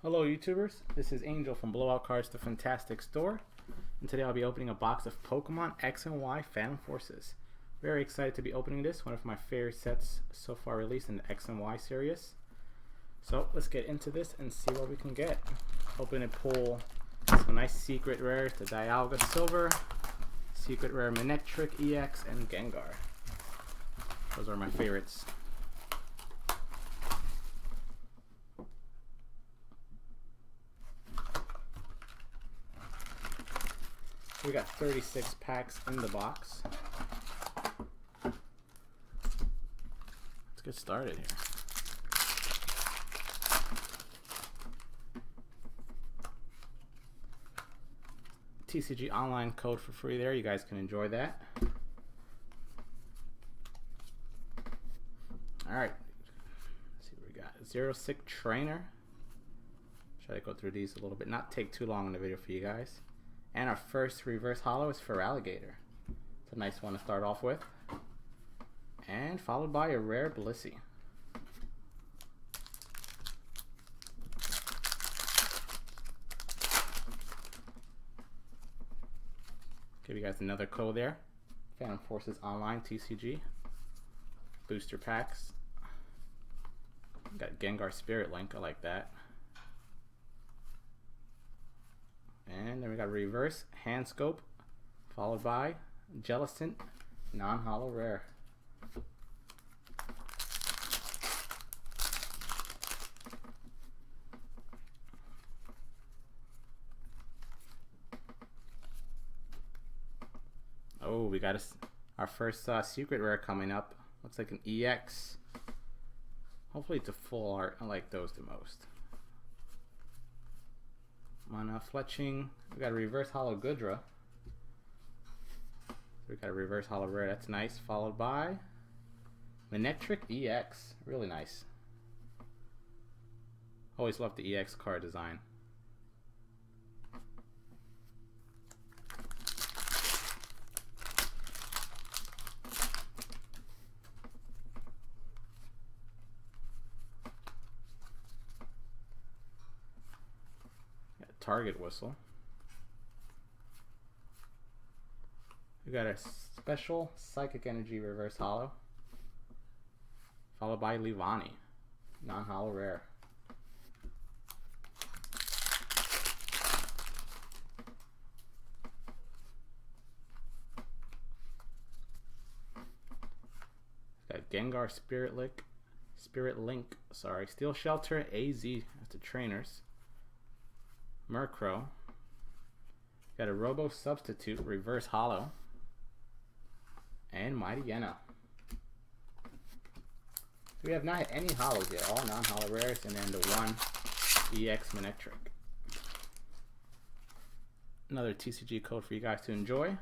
Hello YouTubers, this is Angel from Blowout Cards, the Fantastic Store, and today I'll be opening a box of Pokemon X and Y Phantom Forces. Very excited to be opening this, one of my favorite sets so far released in the X and Y series. So let's get into this and see what we can get. Hoping to pull some nice secret rares, the Dialga Silver, secret rare Manectric EX, and Gengar. Those are my favorites. We got 36 packs in the box. Let's get started here. TCG online code for free there. You guys can enjoy that. Alright. Let's see what we got. Zero Sick Trainer. Try to go through these a little bit. Not take too long in the video for you guys. And our first reverse holo is for Alligator. It's a nice one to start off with. And followed by a rare Blissey. Give you guys another code there. Phantom Forces Online TCG. Booster packs. Got Gengar Spirit Link, I like that. And then we got reverse hand scope, followed by Jellicent non-holo rare. Oh, we got our first secret rare coming up. Looks like an EX. Hopefully it's a full art. I like those the most. Mana Fletching. We got a reverse holo Goodra. We got a reverse holo rare. That's nice. Followed by Manectric EX. Really nice. Always loved the EX card design. Target Whistle. We got a special Psychic Energy reverse holo, followed by Livani, non-holo rare. Got Gengar Spirit Link, sorry, Steel Shelter AZ. That's the trainers. Murkrow. Got a Robo Substitute reverse holo. And Mightyena. We have not had any holos yet, all non-holo rares, and then the one EX Manectric. Another TCG code for you guys to enjoy.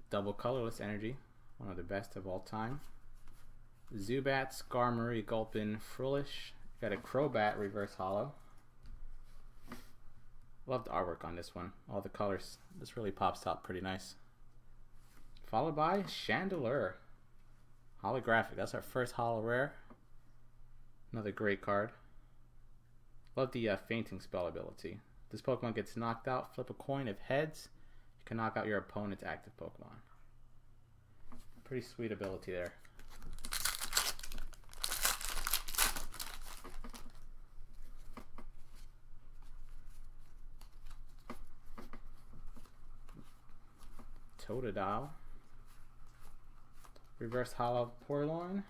Double colorless energy, one of the best of all time. Zubat, Skarmory, Gulpin, Frillish. Got a Crobat reverse holo. Love the artwork on this one. All the colors. This really pops out pretty nice. Followed by Chandelure. Holographic. That's our first holo rare. Another great card. Love the fainting spell ability. This Pokemon gets knocked out. Flip a coin. If heads, you can knock out your opponent's active Pokemon. Pretty sweet ability there. Totodile. Reverse holo Porloin.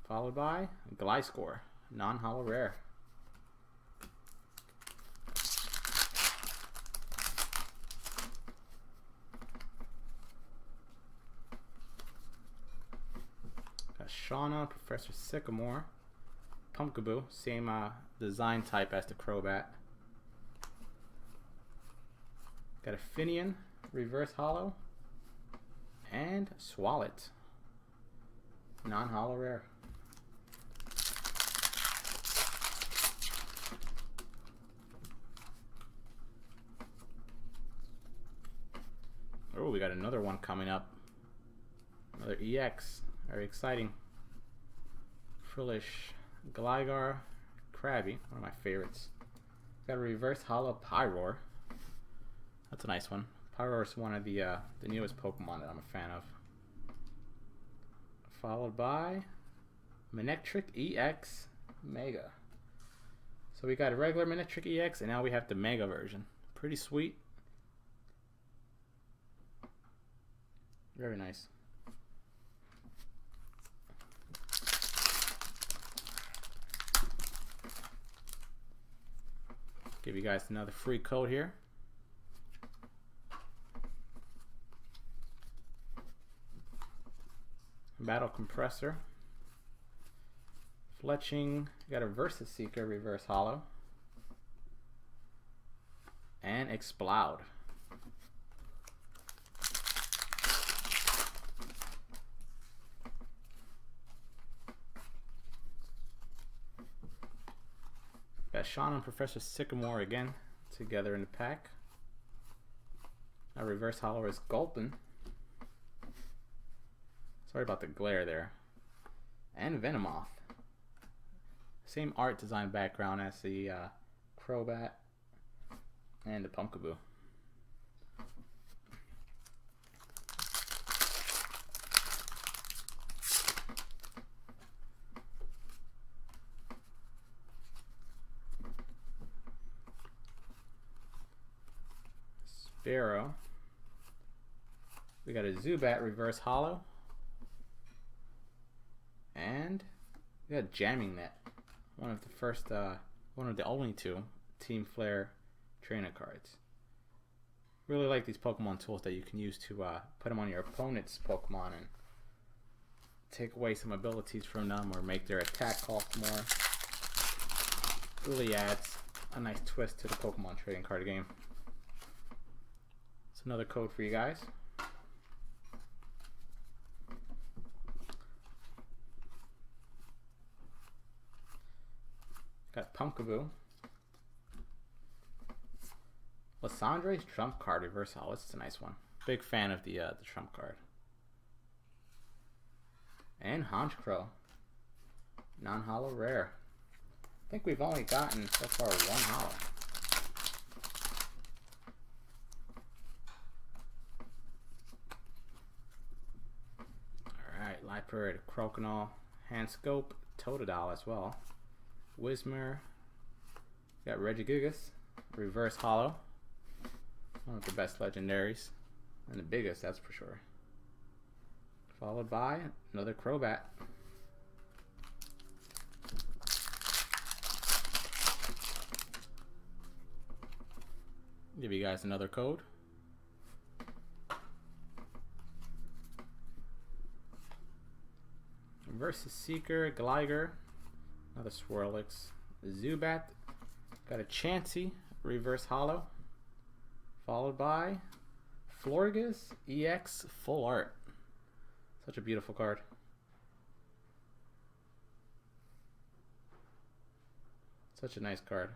Followed by Gliscor, non-holo rare. Got Shauna, Professor Sycamore. Pumpkaboo, same design type as the Crobat. Got a Finian reverse holo, and Swalot, non-holo rare. Oh, we got another one coming up. Another EX. Very exciting. Frillish Gligar Krabby, one of my favorites. Got a reverse hollow Pyroar. That's a nice one. Pyroar is one of the newest Pokemon that I'm a fan of. Followed by Manectric EX Mega. So we got a regular Manectric EX, and now we have the Mega version. Pretty sweet. Very nice. Give you guys another free code here. Battle Compressor. Fletching. Got a Versus Seeker Reverse Hollow. And Explode. Got Sean and Professor Sycamore again together in the pack. Our reverse hollow is Gulpin. Sorry about the glare there. And Venomoth. Same art design background as the Crobat and the Pumpkaboo. Sparrow. We got a Zubat reverse hollow. And we got Jamming Net. One of the first, one of the only two Team Flare trainer cards. Really like these Pokemon tools that you can use to put them on your opponent's Pokemon and take away some abilities from them or make their attack cost more. Really adds a nice twist to the Pokemon trading card game. It's another code for you guys. Got Pumpkaboo. Lysandre's Trump card reverse hollow. It's a nice one. Big fan of the Trump card. And Honchkrow. Non-hollow rare. I think we've only gotten so far one hollow. Alright, Liepard, Crokinole, Handscope, Totodile as well. Whismur, got Regigigas, reverse hollow, one of the best legendaries, and the biggest, that's for sure. Followed by another Crobat. Give you guys another code. Versus Seeker, Gligar. Another Swirlix, Zubat, got a Chansey, reverse hollow, followed by Florges EX Full Art. Such a beautiful card. Such a nice card.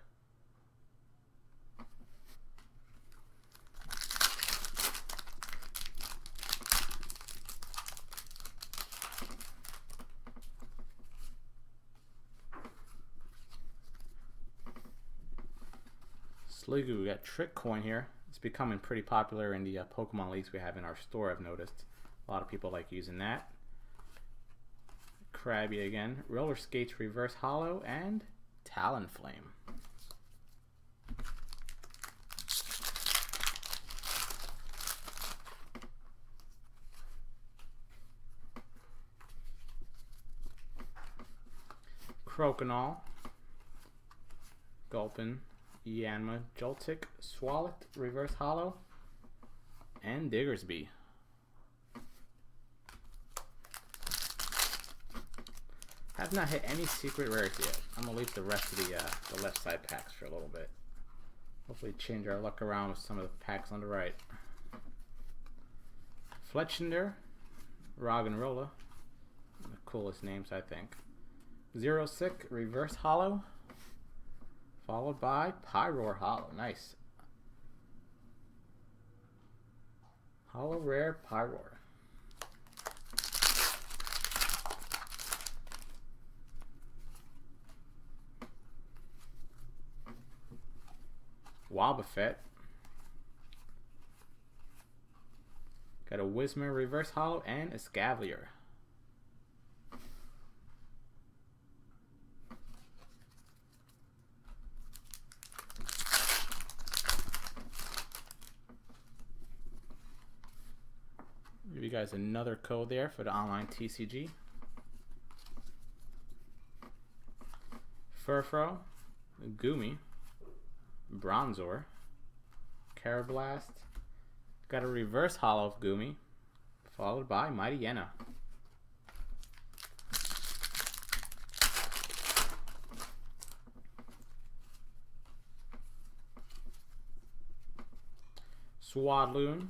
Sliggoo, we got Trick Coin here. It's becoming pretty popular in the Pokemon leagues we have in our store, I've noticed. A lot of people like using that. Krabby again. Roller Skates reverse hollow and Talonflame. Crokinole, Gulpin, Yanma, Joltik, Swalot, reverse hollow, and Diggersby. Have not hit any secret rares yet. I'm gonna leave the rest of the left side packs for a little bit. Hopefully change our luck around with some of the packs on the right. Fletchinder, Roggenrola, the coolest names I think. Xerosic, reverse hollow, followed by Pyroar hollow. Nice. Hollow rare Pyroar. Wobbuffet. Got a Whismer reverse holo and a Scavalier. Give you guys another code there for the online TCG. Furfro, Goomy, Bronzor, Carablast. Got a reverse holo of Goomy, followed by Mighty Yenna. Swadloon,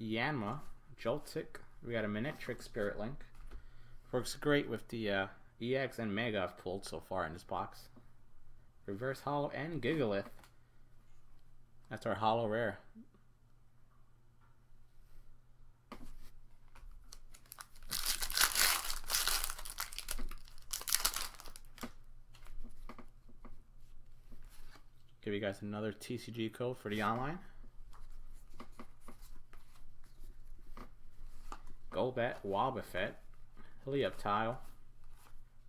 Yanma, Joltik. We got a Manectric Spirit Link. Works great with the EX and Mega I've pulled so far in this box. Reverse holo and Gigalith. That's our holo rare. Give you guys another TCG code for the online. Golbat, Wobbuffet, Helioptile,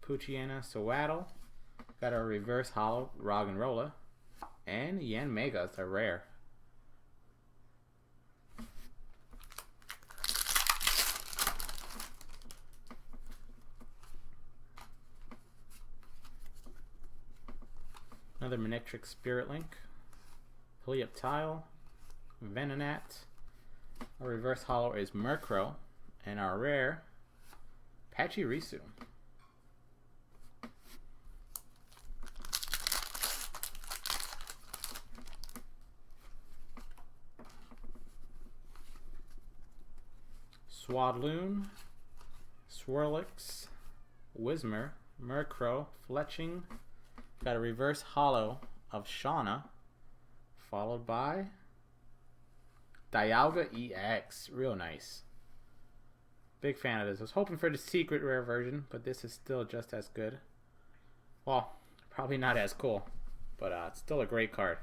Poochyena, Sewaddle. Got a reverse holo Roggenrola, and Yanmega is a rare. Another Manectric Spirit Link, Helioptile, Venonat. Our reverse holo is Murkrow, and our rare, Pachirisu. Swadloon, Swirlix, Whismer, Murkrow, Fletching. Got a reverse holo of Shauna, followed by Dialga EX. Real nice. Big fan of this. I was hoping for the secret rare version, but this is still just as good. Well, probably not as cool, but it's still a great card.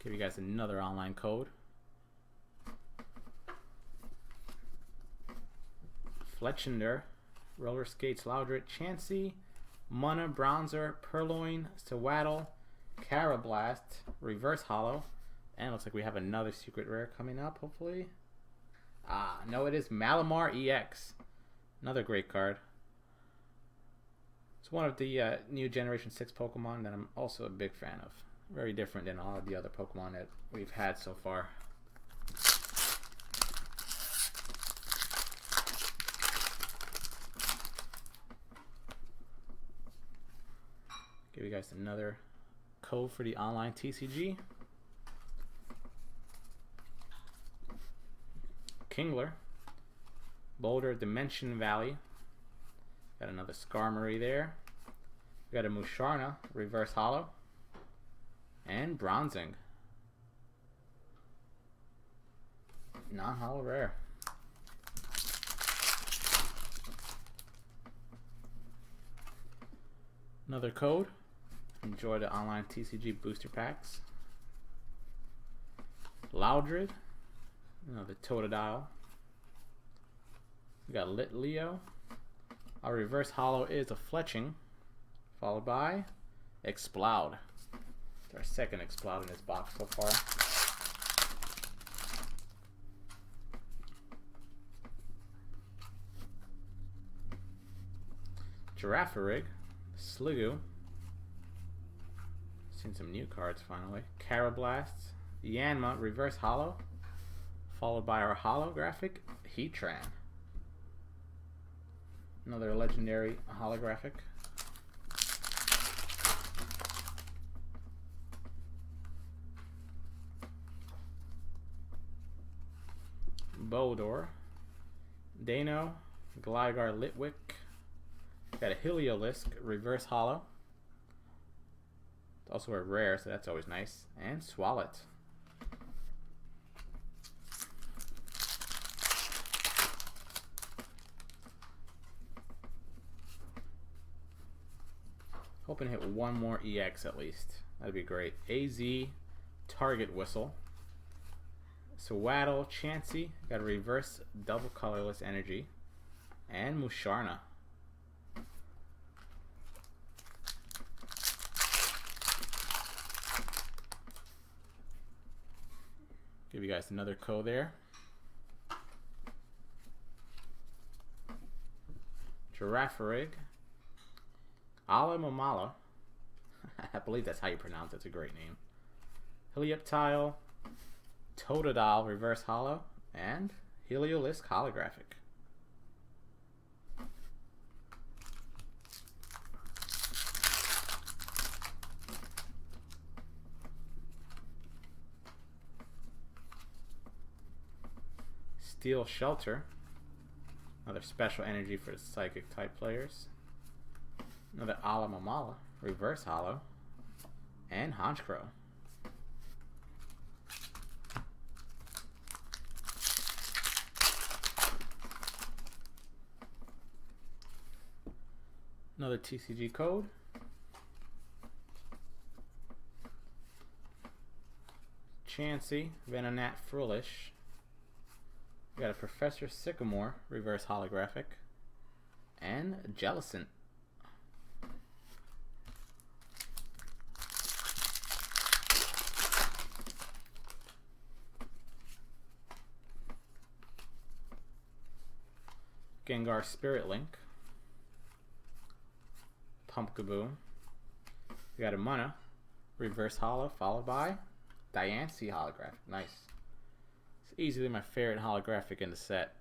Give you guys another online code. Fletchinder, Roller Skates Loudred, Chansey, Munna, Bronzer, Purloin, Sewaddle, Carablast, reverse holo, and looks like we have another secret rare coming up, hopefully. No, it is Malamar EX. Another great card. It's one of the new Generation 6 Pokemon that I'm also a big fan of. Very different than all of the other Pokemon that we've had so far. Give you guys another code for the online TCG. Kingler, Boulder Dimension Valley. Got another Skarmory there. We got a Musharna reverse holo, and Bronzing. Non-holo rare. Another code. Enjoy the online TCG booster packs. Loudred. Another Totodile. We got Lit Leo. Our reverse holo is a Fletching, followed by Exploud. It's our second Exploud in this box so far. Girafarig, Sliggoo. Seen some new cards finally. Carablast, Yanma reverse holo, followed by our holographic Heatran. Another legendary holographic. Boldor, Dano, Gligar Litwick. Got a Heliolisk reverse holo. It's also a rare, so that's always nice. And Swalot. Hoping to hit one more EX at least. That'd be great. AZ, Target Whistle. Swaddle, Chansey. Got a reverse double colorless energy. And Musharna. Give you guys another code there. Girafarig. Ala Mamala. I believe that's how you pronounce it. It's a great name. Helioptile. Totodile Reverse Holo. And Heliolisk Holographic. Steel Shelter. Another special energy for the psychic type players. Another Ala Mamala Reverse Holo. And Honchkrow. Another TCG code. Chansey, Venonat Foolish. We got a Professor Sycamore Reverse Holographic. And Jellicent. Gengar Spirit Link. Pumpkaboo. We got a Munna Reverse Holo followed by Diancie Holographic. Nice. It's easily my favorite holographic in the set.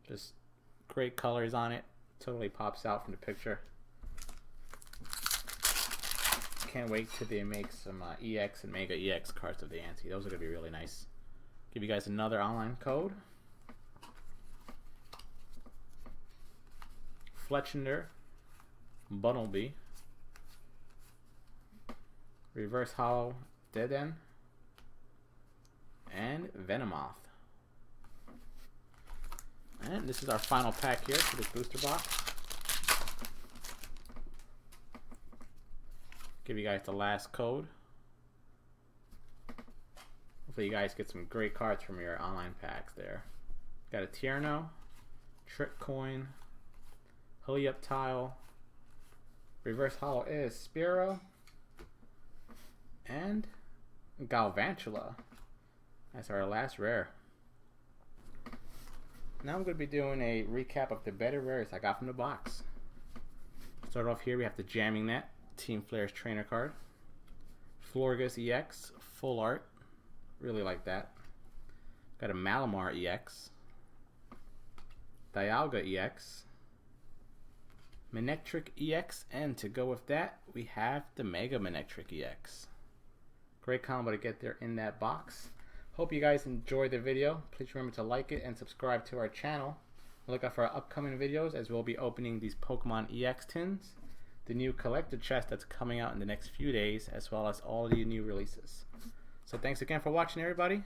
Just great colors on it. Totally pops out from the picture. Can't wait till they make some EX and Mega EX cards of Diancie. Those are going to be really nice. Give you guys another online code. Fletchinder. Bunnelby. Reverse Holo Deaden. And Venomoth. And this is our final pack here for this booster box. Give you guys the last code. Hopefully you guys get some great cards from your online packs there. Got a Tierno, Trick Coin, Helioptile, Reverse Holo is Spearow, and Galvantula. That's our last rare. Now I'm going to be doing a recap of the better rares I got from the box. Start off here, we have the Jamming Net, Team Flair's trainer card. Florges EX, full art. Really like that. Got a Malamar EX. Dialga EX. Manectric EX, and to go with that, we have the Mega Manectric EX. Great combo to get there in that box. Hope you guys enjoyed the video. Please remember to like it and subscribe to our channel. Look out for our upcoming videos as we'll be opening these Pokemon EX tins, the new collector chest that's coming out in the next few days, as well as all the new releases. So thanks again for watching, everybody.